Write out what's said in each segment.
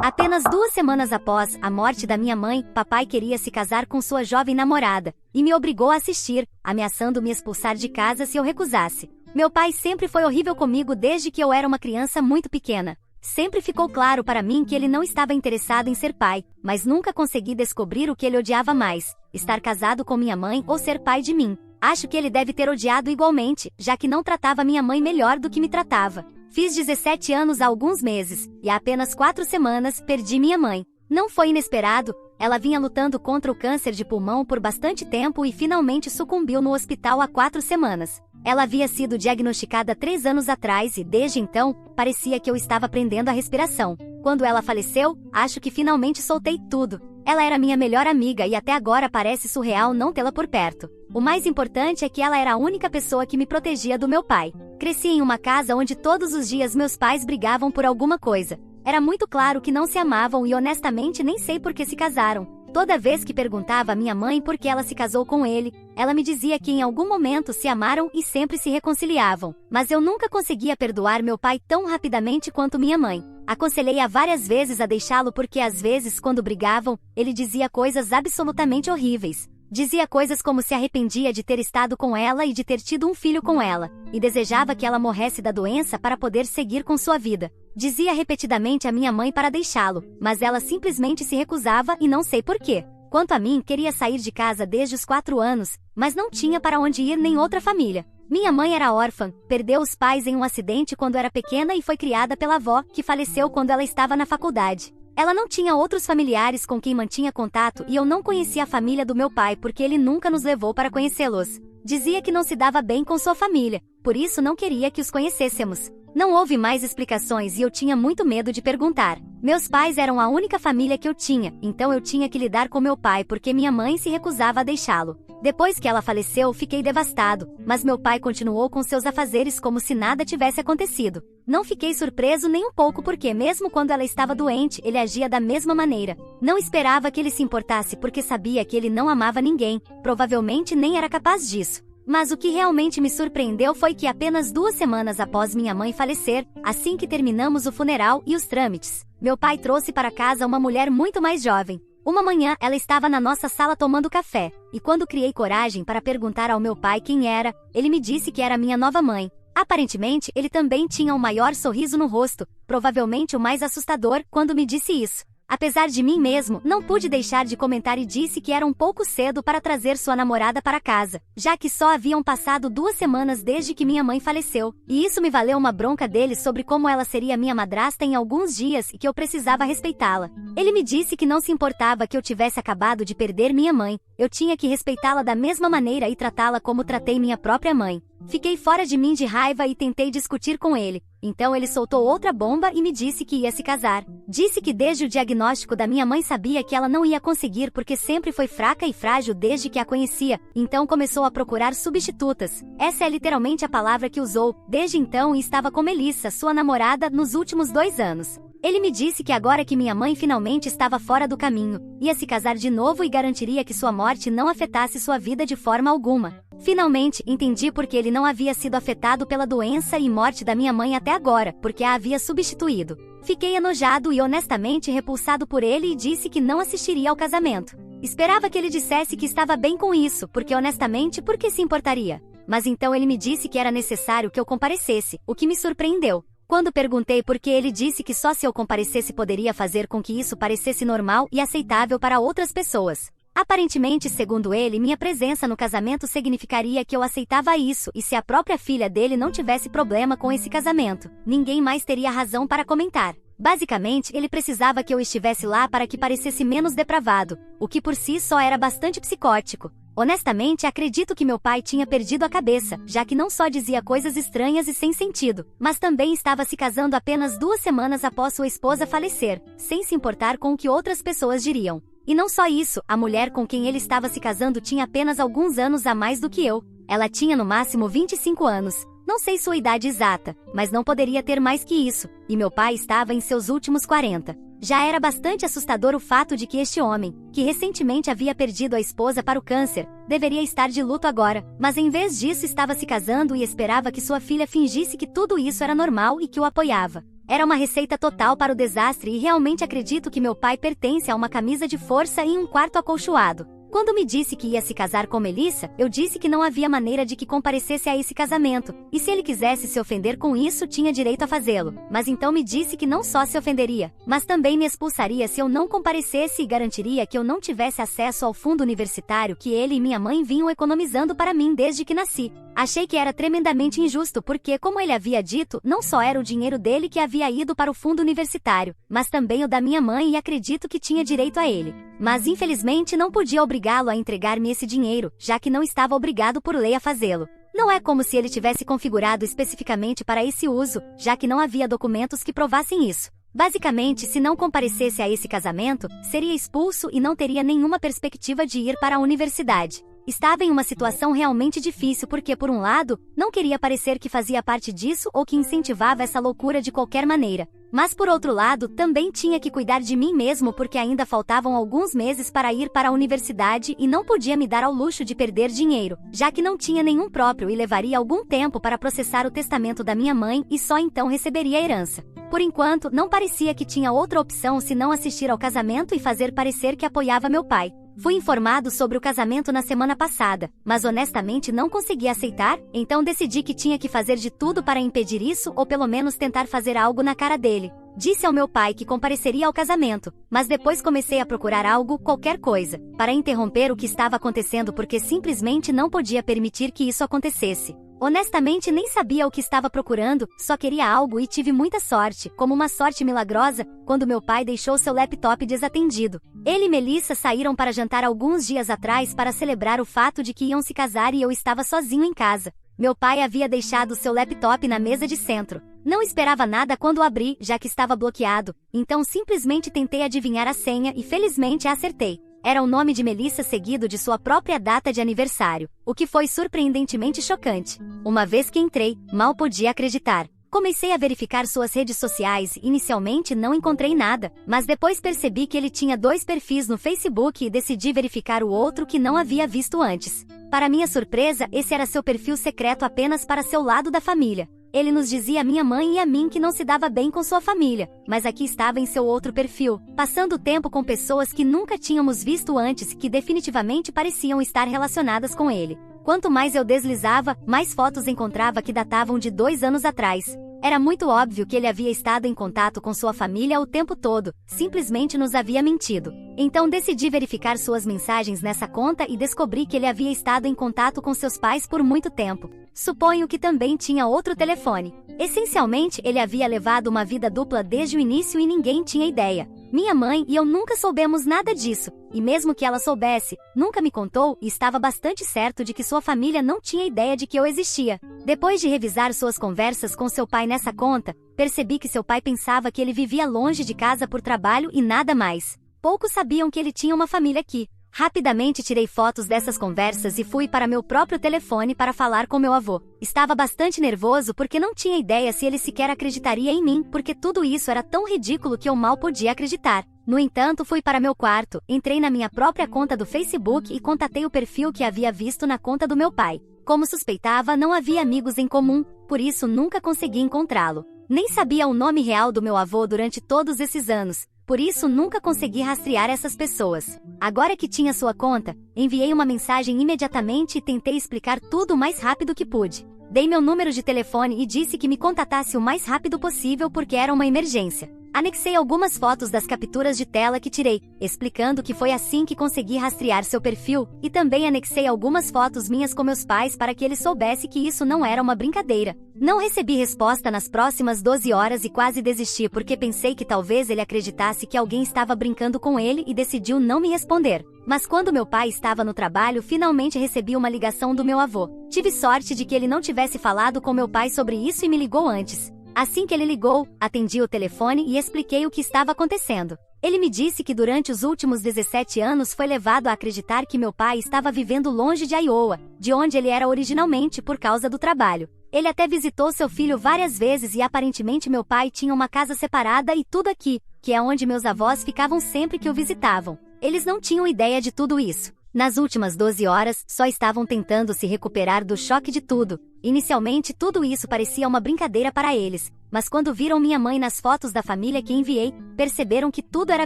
Apenas 2 semanas após a morte da minha mãe, papai queria se casar com sua jovem namorada e me obrigou a assistir, ameaçando me expulsar de casa se eu recusasse. Meu pai sempre foi horrível comigo desde que eu era uma criança muito pequena. Sempre ficou claro para mim que ele não estava interessado em ser pai, mas nunca consegui descobrir o que ele odiava mais: estar casado com minha mãe ou ser pai de mim. Acho que ele deve ter odiado igualmente, já que não tratava minha mãe melhor do que me tratava. Fiz 17 anos há alguns meses, e há apenas 4 semanas perdi minha mãe. Não foi inesperado, ela vinha lutando contra o câncer de pulmão por bastante tempo e finalmente sucumbiu no hospital há 4 semanas. Ela havia sido diagnosticada 3 anos atrás e, desde então, parecia que eu estava aprendendo a respiração. Quando ela faleceu, acho que finalmente soltei tudo. Ela era minha melhor amiga e até agora parece surreal não tê-la por perto. O mais importante é que ela era a única pessoa que me protegia do meu pai. Cresci em uma casa onde todos os dias meus pais brigavam por alguma coisa. Era muito claro que não se amavam e honestamente nem sei por que se casaram. Toda vez que perguntava à minha mãe por que ela se casou com ele, ela me dizia que em algum momento se amaram e sempre se reconciliavam. Mas eu nunca conseguia perdoar meu pai tão rapidamente quanto minha mãe. Aconselhei-a várias vezes a deixá-lo porque às vezes, quando brigavam, ele dizia coisas absolutamente horríveis. Dizia coisas como se arrependia de ter estado com ela e de ter tido um filho com ela, e desejava que ela morresse da doença para poder seguir com sua vida. Dizia repetidamente à minha mãe para deixá-lo, mas ela simplesmente se recusava e não sei porquê. Quanto a mim, queria sair de casa desde os 4 anos, mas não tinha para onde ir nem outra família. Minha mãe era órfã, perdeu os pais em um acidente quando era pequena e foi criada pela avó, que faleceu quando ela estava na faculdade. Ela não tinha outros familiares com quem mantinha contato e eu não conhecia a família do meu pai porque ele nunca nos levou para conhecê-los. Dizia que não se dava bem com sua família, por isso não queria que os conhecêssemos. Não houve mais explicações e eu tinha muito medo de perguntar. Meus pais eram a única família que eu tinha, então eu tinha que lidar com meu pai porque minha mãe se recusava a deixá-lo. Depois que ela faleceu, fiquei devastado, mas meu pai continuou com seus afazeres como se nada tivesse acontecido. Não fiquei surpreso nem um pouco porque mesmo quando ela estava doente, ele agia da mesma maneira. Não esperava que ele se importasse porque sabia que ele não amava ninguém, provavelmente nem era capaz disso. Mas o que realmente me surpreendeu foi que apenas 2 semanas após minha mãe falecer, assim que terminamos o funeral e os trâmites, meu pai trouxe para casa uma mulher muito mais jovem. Uma manhã, ela estava na nossa sala tomando café, e quando criei coragem para perguntar ao meu pai quem era, ele me disse que era minha nova mãe. Aparentemente, ele também tinha um maior sorriso no rosto, provavelmente o mais assustador, quando me disse isso. Apesar de mim mesmo, não pude deixar de comentar e disse que era um pouco cedo para trazer sua namorada para casa, já que só haviam passado 2 semanas desde que minha mãe faleceu, e isso me valeu uma bronca dele sobre como ela seria minha madrasta em alguns dias e que eu precisava respeitá-la. Ele me disse que não se importava que eu tivesse acabado de perder minha mãe, eu tinha que respeitá-la da mesma maneira e tratá-la como tratei minha própria mãe. Fiquei fora de mim de raiva e tentei discutir com ele. Então ele soltou outra bomba e me disse que ia se casar. Disse que desde o diagnóstico da minha mãe sabia que ela não ia conseguir porque sempre foi fraca e frágil desde que a conhecia, então começou a procurar substitutas. Essa é literalmente a palavra que usou. Desde então estava com Melissa, sua namorada, nos últimos 2 anos. Ele me disse que agora que minha mãe finalmente estava fora do caminho, ia se casar de novo e garantiria que sua morte não afetasse sua vida de forma alguma. Finalmente, entendi porque ele não havia sido afetado pela doença e morte da minha mãe até agora, porque a havia substituído. Fiquei enojado e honestamente repulsado por ele e disse que não assistiria ao casamento. Esperava que ele dissesse que estava bem com isso, porque honestamente, por que se importaria? Mas então ele me disse que era necessário que eu comparecesse, o que me surpreendeu. Quando perguntei por que, ele disse que só se eu comparecesse poderia fazer com que isso parecesse normal e aceitável para outras pessoas. Aparentemente, segundo ele, minha presença no casamento significaria que eu aceitava isso e se a própria filha dele não tivesse problema com esse casamento, ninguém mais teria razão para comentar. Basicamente, ele precisava que eu estivesse lá para que parecesse menos depravado, o que por si só era bastante psicótico. Honestamente, acredito que meu pai tinha perdido a cabeça, já que não só dizia coisas estranhas e sem sentido, mas também estava se casando apenas 2 semanas após sua esposa falecer, sem se importar com o que outras pessoas diriam. E não só isso, a mulher com quem ele estava se casando tinha apenas alguns anos a mais do que eu. Ela tinha no máximo 25 anos. Não sei sua idade exata, mas não poderia ter mais que isso, e meu pai estava em seus últimos 40. Já era bastante assustador o fato de que este homem, que recentemente havia perdido a esposa para o câncer, deveria estar de luto agora, mas em vez disso estava se casando e esperava que sua filha fingisse que tudo isso era normal e que o apoiava. Era uma receita total para o desastre e realmente acredito que meu pai pertence a uma camisa de força e um quarto acolchoado. Quando me disse que ia se casar com Melissa, eu disse que não havia maneira de que comparecesse a esse casamento, e se ele quisesse se ofender com isso, tinha direito a fazê-lo. Mas então me disse que não só se ofenderia, mas também me expulsaria se eu não comparecesse e garantiria que eu não tivesse acesso ao fundo universitário que ele e minha mãe vinham economizando para mim desde que nasci. Achei que era tremendamente injusto porque, como ele havia dito, não só era o dinheiro dele que havia ido para o fundo universitário, mas também o da minha mãe e acredito que tinha direito a ele. Mas infelizmente não podia obrigá-lo a entregar-me esse dinheiro, já que não estava obrigado por lei a fazê-lo. Não é como se ele tivesse configurado especificamente para esse uso, já que não havia documentos que provassem isso. Basicamente, se não comparecesse a esse casamento, seria expulso e não teria nenhuma perspectiva de ir para a universidade. Estava em uma situação realmente difícil porque, por um lado, não queria parecer que fazia parte disso ou que incentivava essa loucura de qualquer maneira. Mas, por outro lado, também tinha que cuidar de mim mesmo porque ainda faltavam alguns meses para ir para a universidade e não podia me dar ao luxo de perder dinheiro, já que não tinha nenhum próprio e levaria algum tempo para processar o testamento da minha mãe e só então receberia a herança. Por enquanto, não parecia que tinha outra opção senão assistir ao casamento e fazer parecer que apoiava meu pai. Fui informado sobre o casamento na semana passada, mas honestamente não consegui aceitar, então decidi que tinha que fazer de tudo para impedir isso ou pelo menos tentar fazer algo na cara dele. Disse ao meu pai que compareceria ao casamento, mas depois comecei a procurar algo, qualquer coisa, para interromper o que estava acontecendo porque simplesmente não podia permitir que isso acontecesse. Honestamente nem sabia o que estava procurando, só queria algo e tive muita sorte, como uma sorte milagrosa, quando meu pai deixou seu laptop desatendido. Ele e Melissa saíram para jantar alguns dias atrás para celebrar o fato de que iam se casar e eu estava sozinho em casa. Meu pai havia deixado seu laptop na mesa de centro. Não esperava nada quando abri, já que estava bloqueado, então simplesmente tentei adivinhar a senha e felizmente acertei. Era o nome de Melissa seguido de sua própria data de aniversário, o que foi surpreendentemente chocante. Uma vez que entrei, mal podia acreditar. Comecei a verificar suas redes sociais e inicialmente não encontrei nada, mas depois percebi que ele tinha 2 perfis no Facebook e decidi verificar o outro que não havia visto antes. Para minha surpresa, esse era seu perfil secreto apenas para seu lado da família. Ele nos dizia a minha mãe e a mim que não se dava bem com sua família, mas aqui estava em seu outro perfil, passando tempo com pessoas que nunca tínhamos visto antes e que definitivamente pareciam estar relacionadas com ele. Quanto mais eu deslizava, mais fotos encontrava que datavam de 2 anos atrás. Era muito óbvio que ele havia estado em contato com sua família o tempo todo, simplesmente nos havia mentido. Então decidi verificar suas mensagens nessa conta e descobri que ele havia estado em contato com seus pais por muito tempo. Suponho que também tinha outro telefone. Essencialmente, ele havia levado uma vida dupla desde o início e ninguém tinha ideia. Minha mãe e eu nunca soubemos nada disso, e mesmo que ela soubesse, nunca me contou e estava bastante certo de que sua família não tinha ideia de que eu existia. Depois de revisar suas conversas com seu pai nessa conta, percebi que seu pai pensava que ele vivia longe de casa por trabalho e nada mais. Poucos sabiam que ele tinha uma família aqui. Rapidamente tirei fotos dessas conversas e fui para meu próprio telefone para falar com meu avô. Estava bastante nervoso porque não tinha ideia se ele sequer acreditaria em mim, porque tudo isso era tão ridículo que eu mal podia acreditar. No entanto, fui para meu quarto, entrei na minha própria conta do Facebook e contatei o perfil que havia visto na conta do meu pai. Como suspeitava, não havia amigos em comum, por isso nunca consegui encontrá-lo. Nem sabia o nome real do meu avô durante todos esses anos. Por isso nunca consegui rastrear essas pessoas. Agora que tinha sua conta, enviei uma mensagem imediatamente e tentei explicar tudo o mais rápido que pude. Dei meu número de telefone e disse que me contatasse o mais rápido possível porque era uma emergência. Anexei algumas fotos das capturas de tela que tirei, explicando que foi assim que consegui rastrear seu perfil, e também anexei algumas fotos minhas com meus pais para que ele soubesse que isso não era uma brincadeira. Não recebi resposta nas próximas 12 horas e quase desisti porque pensei que talvez ele acreditasse que alguém estava brincando com ele e decidiu não me responder. Mas quando meu pai estava no trabalho, finalmente recebi uma ligação do meu avô. Tive sorte de que ele não tivesse falado com meu pai sobre isso e me ligou antes. Assim que ele ligou, atendi o telefone e expliquei o que estava acontecendo. Ele me disse que durante os últimos 17 anos foi levado a acreditar que meu pai estava vivendo longe de Iowa, de onde ele era originalmente por causa do trabalho. Ele até visitou seu filho várias vezes e aparentemente meu pai tinha uma casa separada e tudo aqui, que é onde meus avós ficavam sempre que o visitavam. Eles não tinham ideia de tudo isso. Nas últimas 12 horas, só estavam tentando se recuperar do choque de tudo. Inicialmente, tudo isso parecia uma brincadeira para eles, mas quando viram minha mãe nas fotos da família que enviei, perceberam que tudo era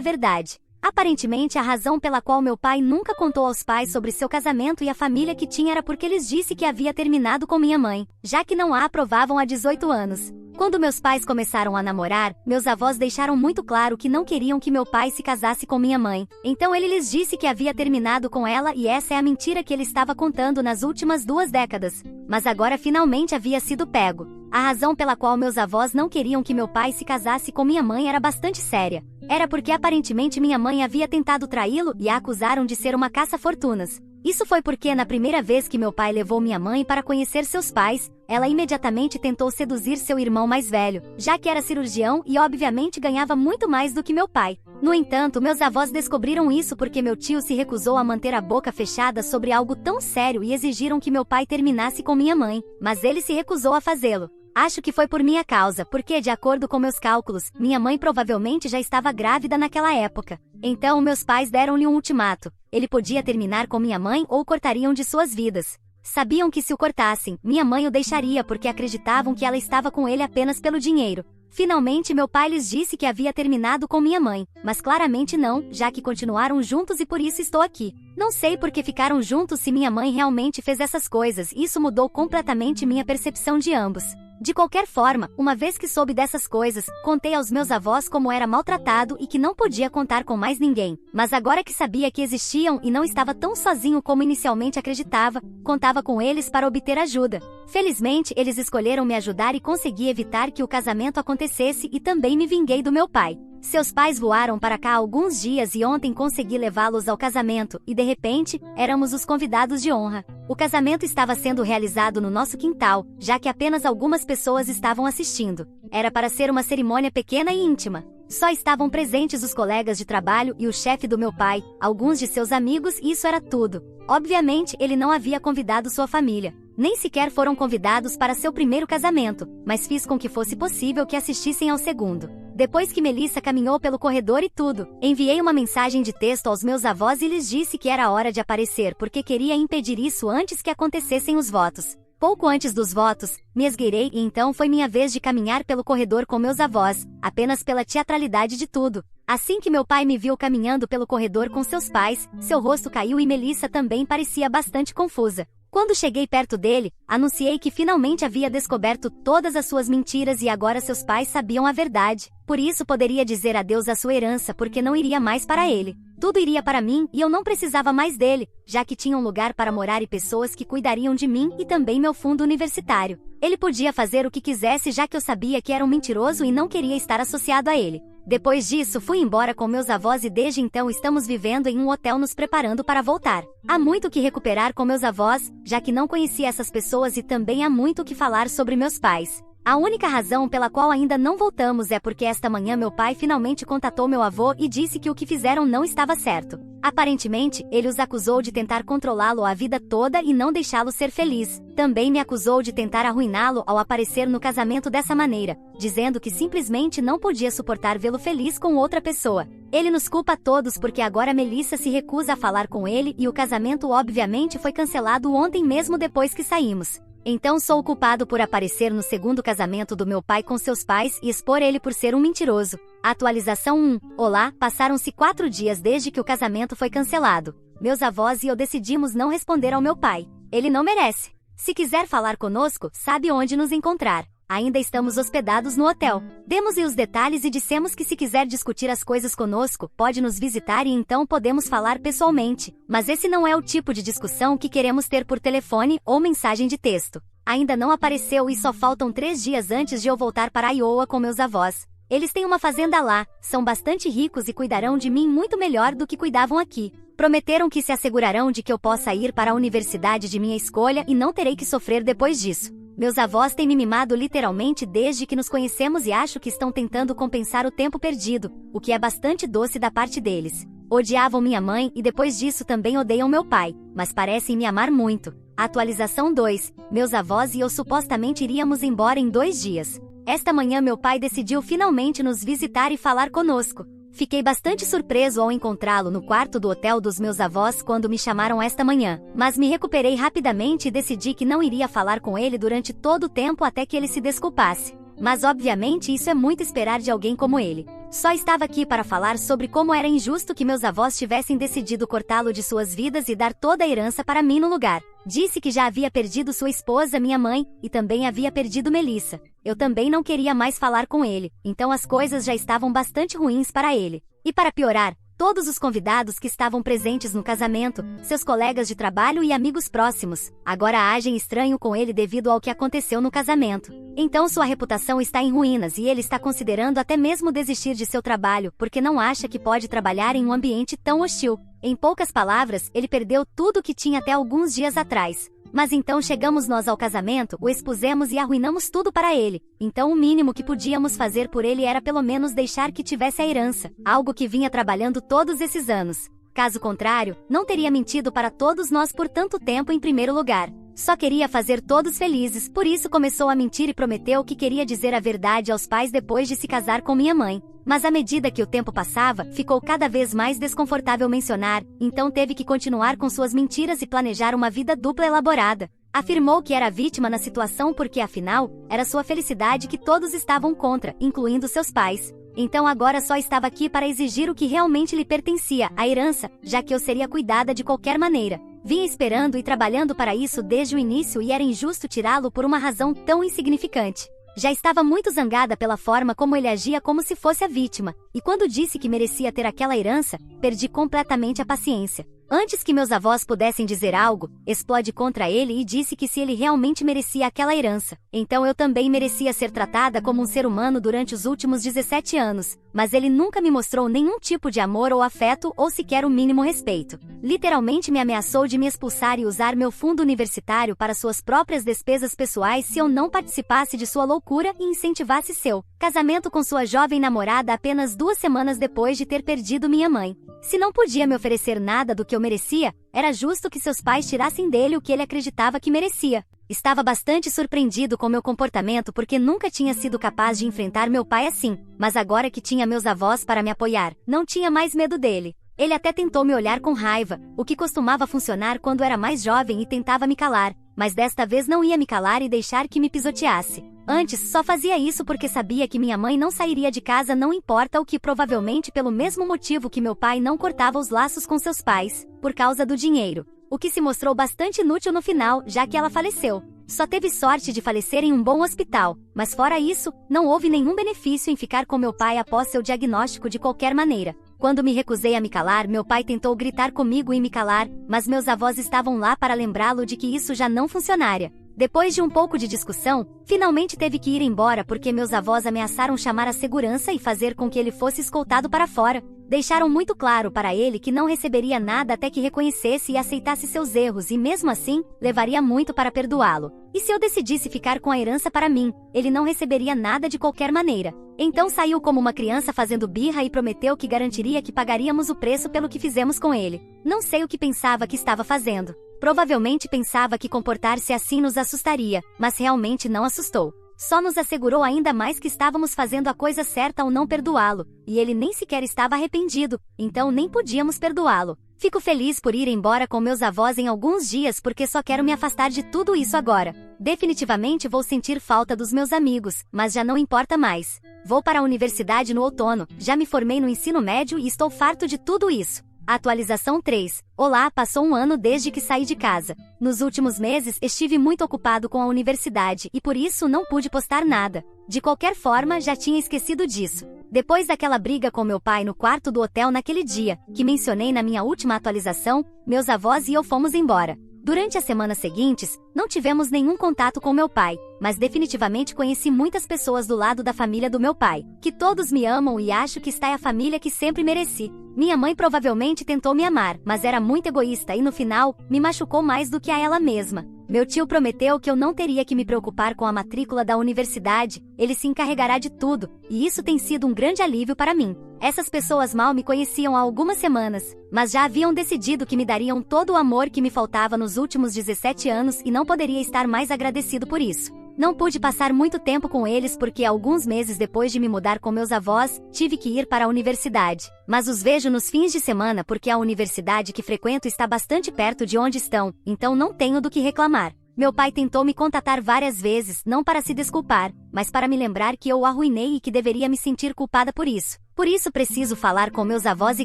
verdade. Aparentemente, a razão pela qual meu pai nunca contou aos pais sobre seu casamento e a família que tinha era porque lhes disse que havia terminado com minha mãe, já que não a aprovavam há 18 anos. Quando meus pais começaram a namorar, meus avós deixaram muito claro que não queriam que meu pai se casasse com minha mãe. Então ele lhes disse que havia terminado com ela e essa é a mentira que ele estava contando nas últimas 2 décadas. Mas agora finalmente havia sido pego. A razão pela qual meus avós não queriam que meu pai se casasse com minha mãe era bastante séria. Era porque aparentemente minha mãe havia tentado traí-lo e a acusaram de ser uma caça-fortunas. Isso foi porque na primeira vez que meu pai levou minha mãe para conhecer seus pais, ela imediatamente tentou seduzir seu irmão mais velho, já que era cirurgião e obviamente ganhava muito mais do que meu pai. No entanto, meus avós descobriram isso porque meu tio se recusou a manter a boca fechada sobre algo tão sério e exigiram que meu pai terminasse com minha mãe, mas ele se recusou a fazê-lo. Acho que foi por minha causa, porque, de acordo com meus cálculos, minha mãe provavelmente já estava grávida naquela época. Então, meus pais deram-lhe um ultimato. Ele podia terminar com minha mãe ou cortariam de suas vidas. Sabiam que se o cortassem, minha mãe o deixaria porque acreditavam que ela estava com ele apenas pelo dinheiro. Finalmente, meu pai lhes disse que havia terminado com minha mãe, mas claramente não, já que continuaram juntos e por isso estou aqui. Não sei por que ficaram juntos se minha mãe realmente fez essas coisas, isso mudou completamente minha percepção de ambos. De qualquer forma, uma vez que soube dessas coisas, contei aos meus avós como era maltratado e que não podia contar com mais ninguém. Mas agora que sabia que existiam e não estava tão sozinho como inicialmente acreditava, contava com eles para obter ajuda. Felizmente, eles escolheram me ajudar e consegui evitar que o casamento acontecesse e também me vinguei do meu pai. Seus pais voaram para cá há alguns dias e ontem consegui levá-los ao casamento e, de repente, éramos os convidados de honra. O casamento estava sendo realizado no nosso quintal, já que apenas algumas pessoas estavam assistindo. Era para ser uma cerimônia pequena e íntima. Só estavam presentes os colegas de trabalho e o chefe do meu pai, alguns de seus amigos e isso era tudo. Obviamente, ele não havia convidado sua família. Nem sequer foram convidados para seu primeiro casamento, mas fiz com que fosse possível que assistissem ao segundo. Depois que Melissa caminhou pelo corredor e tudo, enviei uma mensagem de texto aos meus avós e lhes disse que era hora de aparecer porque queria impedir isso antes que acontecessem os votos. Pouco antes dos votos, me esgueirei e então foi minha vez de caminhar pelo corredor com meus avós, apenas pela teatralidade de tudo. Assim que meu pai me viu caminhando pelo corredor com seus pais, seu rosto caiu e Melissa também parecia bastante confusa. Quando cheguei perto dele, anunciei que finalmente havia descoberto todas as suas mentiras e agora seus pais sabiam a verdade. Por isso poderia dizer adeus à sua herança porque não iria mais para ele. Tudo iria para mim e eu não precisava mais dele, já que tinha um lugar para morar e pessoas que cuidariam de mim e também meu fundo universitário. Ele podia fazer o que quisesse já que eu sabia que era um mentiroso e não queria estar associado a ele. Depois disso, fui embora com meus avós e desde então estamos vivendo em um hotel nos preparando para voltar. Há muito o que recuperar com meus avós, já que não conhecia essas pessoas e também há muito o que falar sobre meus pais. A única razão pela qual ainda não voltamos é porque esta manhã meu pai finalmente contatou meu avô e disse que o que fizeram não estava certo. Aparentemente, ele os acusou de tentar controlá-lo a vida toda e não deixá-lo ser feliz. Também me acusou de tentar arruiná-lo ao aparecer no casamento dessa maneira, dizendo que simplesmente não podia suportar vê-lo feliz com outra pessoa. Ele nos culpa a todos porque agora Melissa se recusa a falar com ele e o casamento obviamente foi cancelado ontem mesmo depois que saímos. Então sou o culpado por aparecer no segundo casamento do meu pai com seus pais e expor ele por ser um mentiroso. Atualização 1. Olá, passaram-se 4 dias desde que o casamento foi cancelado. Meus avós e eu decidimos não responder ao meu pai. Ele não merece. Se quiser falar conosco, sabe onde nos encontrar. Ainda estamos hospedados no hotel. Demos-lhe os detalhes e dissemos que se quiser discutir as coisas conosco, pode nos visitar e então podemos falar pessoalmente. Mas esse não é o tipo de discussão que queremos ter por telefone ou mensagem de texto. Ainda não apareceu e só faltam 3 dias antes de eu voltar para Iowa com meus avós. Eles têm uma fazenda lá, são bastante ricos e cuidarão de mim muito melhor do que cuidavam aqui. Prometeram que se assegurarão de que eu possa ir para a universidade de minha escolha e não terei que sofrer depois disso. Meus avós têm me mimado literalmente desde que nos conhecemos e acho que estão tentando compensar o tempo perdido, o que é bastante doce da parte deles. Odiavam minha mãe e depois disso também odeiam meu pai, mas parecem me amar muito. Atualização 2. Meus avós e eu supostamente iríamos embora em 2 dias. Esta manhã meu pai decidiu finalmente nos visitar e falar conosco. Fiquei bastante surpreso ao encontrá-lo no quarto do hotel dos meus avós quando me chamaram esta manhã, mas me recuperei rapidamente e decidi que não iria falar com ele durante todo o tempo até que ele se desculpasse. Mas obviamente isso é muito esperar de alguém como ele. Só estava aqui para falar sobre como era injusto que meus avós tivessem decidido cortá-lo de suas vidas e dar toda a herança para mim no lugar. Disse que já havia perdido sua esposa, minha mãe, e também havia perdido Melissa. Eu também não queria mais falar com ele, então as coisas já estavam bastante ruins para ele. E para piorar, todos os convidados que estavam presentes no casamento, seus colegas de trabalho e amigos próximos, agora agem estranho com ele devido ao que aconteceu no casamento. Então sua reputação está em ruínas e ele está considerando até mesmo desistir de seu trabalho porque não acha que pode trabalhar em um ambiente tão hostil. Em poucas palavras, ele perdeu tudo o que tinha até alguns dias atrás. Mas então chegamos nós ao casamento, o expusemos e arruinamos tudo para ele. Então o mínimo que podíamos fazer por ele era pelo menos deixar que tivesse a herança, algo que vinha trabalhando todos esses anos. Caso contrário, não teria mentido para todos nós por tanto tempo em primeiro lugar. Só queria fazer todos felizes, por isso começou a mentir e prometeu que queria dizer a verdade aos pais depois de se casar com minha mãe. Mas à medida que o tempo passava, ficou cada vez mais desconfortável mencionar, então teve que continuar com suas mentiras e planejar uma vida dupla elaborada. Afirmou que era vítima na situação porque, afinal, era sua felicidade que todos estavam contra, incluindo seus pais. Então agora só estava aqui para exigir o que realmente lhe pertencia, a herança, já que eu seria cuidada de qualquer maneira. Vinha esperando e trabalhando para isso desde o início e era injusto tirá-lo por uma razão tão insignificante. Já estava muito zangada pela forma como ele agia como se fosse a vítima, e quando disse que merecia ter aquela herança, perdi completamente a paciência. Antes que meus avós pudessem dizer algo, explode contra ele e disse que se ele realmente merecia aquela herança, então eu também merecia ser tratada como um ser humano durante os últimos 17 anos, mas ele nunca me mostrou nenhum tipo de amor ou afeto ou sequer o mínimo respeito. Literalmente me ameaçou de me expulsar e usar meu fundo universitário para suas próprias despesas pessoais se eu não participasse de sua loucura e incentivasse seu casamento com sua jovem namorada apenas 2 semanas depois de ter perdido minha mãe. Se não podia me oferecer nada do que eu merecia, era justo que seus pais tirassem dele o que ele acreditava que merecia. Estava bastante surpreendido com meu comportamento porque nunca tinha sido capaz de enfrentar meu pai assim, mas agora que tinha meus avós para me apoiar, não tinha mais medo dele. Ele até tentou me olhar com raiva, o que costumava funcionar quando era mais jovem e tentava me calar, mas desta vez não ia me calar e deixar que me pisoteasse. Antes, só fazia isso porque sabia que minha mãe não sairia de casa não importa o que, provavelmente pelo mesmo motivo que meu pai não cortava os laços com seus pais, por causa do dinheiro. O que se mostrou bastante inútil no final, já que ela faleceu. Só teve sorte de falecer em um bom hospital, mas fora isso, não houve nenhum benefício em ficar com meu pai após seu diagnóstico de qualquer maneira. Quando me recusei a me calar, meu pai tentou gritar comigo e me calar, mas meus avós estavam lá para lembrá-lo de que isso já não funcionaria. Depois de um pouco de discussão, finalmente teve que ir embora porque meus avós ameaçaram chamar a segurança e fazer com que ele fosse escoltado para fora. Deixaram muito claro para ele que não receberia nada até que reconhecesse e aceitasse seus erros e mesmo assim, levaria muito para perdoá-lo. E se eu decidisse ficar com a herança para mim, ele não receberia nada de qualquer maneira. Então saiu como uma criança fazendo birra e prometeu que garantiria que pagaríamos o preço pelo que fizemos com ele. Não sei o que pensava que estava fazendo. Provavelmente pensava que comportar-se assim nos assustaria, mas realmente não assustou. Só nos assegurou ainda mais que estávamos fazendo a coisa certa ao não perdoá-lo, e ele nem sequer estava arrependido, então nem podíamos perdoá-lo. Fico feliz por ir embora com meus avós em alguns dias porque só quero me afastar de tudo isso agora. Definitivamente vou sentir falta dos meus amigos, mas já não importa mais. Vou para a universidade no outono, já me formei no ensino médio e estou farto de tudo isso. Atualização 3. Olá, passou um ano desde que saí de casa. Nos últimos meses estive muito ocupado com a universidade e por isso não pude postar nada. De qualquer forma, já tinha esquecido disso. Depois daquela briga com meu pai no quarto do hotel naquele dia, que mencionei na minha última atualização, meus avós e eu fomos embora. Durante as semanas seguintes, não tivemos nenhum contato com meu pai, mas definitivamente conheci muitas pessoas do lado da família do meu pai, que todos me amam e acho que está a família que sempre mereci. Minha mãe provavelmente tentou me amar, mas era muito egoísta e no final, me machucou mais do que a ela mesma. Meu tio prometeu que eu não teria que me preocupar com a matrícula da universidade, ele se encarregará de tudo, e isso tem sido um grande alívio para mim. Essas pessoas mal me conheciam há algumas semanas, mas já haviam decidido que me dariam todo o amor que me faltava nos últimos 17 anos e não poderia estar mais agradecido por isso. Não pude passar muito tempo com eles porque alguns meses depois de me mudar com meus avós, tive que ir para a universidade. Mas os vejo nos fins de semana porque a universidade que frequento está bastante perto de onde estão, então não tenho do que reclamar. Meu pai tentou me contatar várias vezes, não para se desculpar, mas para me lembrar que eu o arruinei e que deveria me sentir culpada por isso. Por isso preciso falar com meus avós e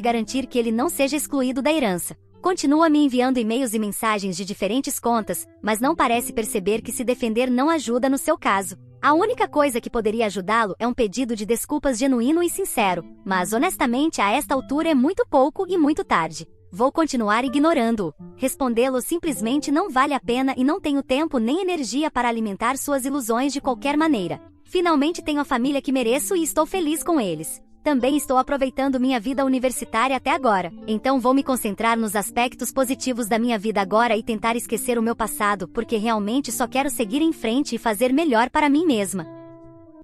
garantir que ele não seja excluído da herança. Continua me enviando e-mails e mensagens de diferentes contas, mas não parece perceber que se defender não ajuda no seu caso. A única coisa que poderia ajudá-lo é um pedido de desculpas genuíno e sincero, mas honestamente a esta altura é muito pouco e muito tarde. Vou continuar ignorando-o. Respondê-lo simplesmente não vale a pena e não tenho tempo nem energia para alimentar suas ilusões de qualquer maneira. Finalmente tenho a família que mereço e estou feliz com eles. Também estou aproveitando minha vida universitária até agora, então vou me concentrar nos aspectos positivos da minha vida agora e tentar esquecer o meu passado, porque realmente só quero seguir em frente e fazer melhor para mim mesma.